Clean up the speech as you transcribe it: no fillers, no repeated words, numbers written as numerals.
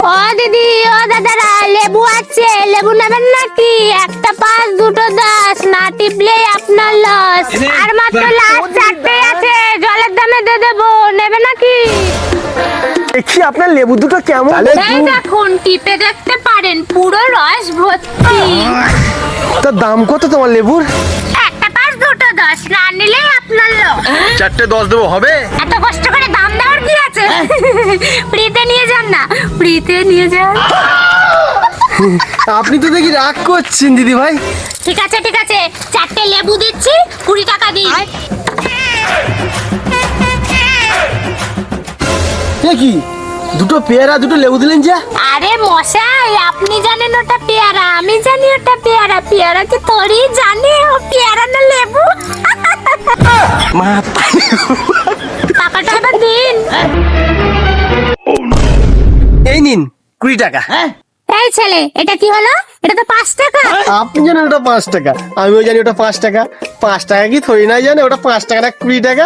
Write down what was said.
ও দিদি, ও দাদারা, লেবু আছে, লেবু নেবেন নাকি? একটা 5 দুটো 10, না টিপলে আপনার লস। আর মাত্র লাস্ট 4টে আছে, জলের দামে দিয়ে দেবো, নেবে নাকি? দেখি আপনার লেবু দুটো কেমন। এই দেখুন, টিপে দেখতে পারেন, পুরো রস ভর্তি। তার দাম কত তোমার লেবুর? একটা 5 দুটো 10, না নিলেই আপনার লস। 4টে 10 দেবো, হবে? এত কষ্ট করে দাম দেওয়ার কি আছে? ফ্রিতে নিয়ে যান না, ফ্রিতে নিয়ে যান। আপনি তো দেখি রাগ করছেন দিদি ভাই। ঠিক আছে ঠিক আছে, 4টে লেবু দিচ্ছি, 20 টাকা দিন। কি দুটো পেয়ারা দুটো লেবু দিলেন যে? আরে মশাই, আপনি জানেন ওটা পেয়ারা, আমি জানি ওটা পেয়ারা। পেয়ারা কি তোরই জানে ও পেয়ারা না লেবু? মা টাকাটা এবার দিন। এই নিন 20 টাকা। এই ছেলে, এটা কি হলো? এটা তো 5 টাকা। আপনি জানেন ওটা 5 টাকা, আমিও জানি ওটা 5 টাকা। 5 টাকা কি থরি না জানে, ওটা 5 টাকা না 20 টাকা।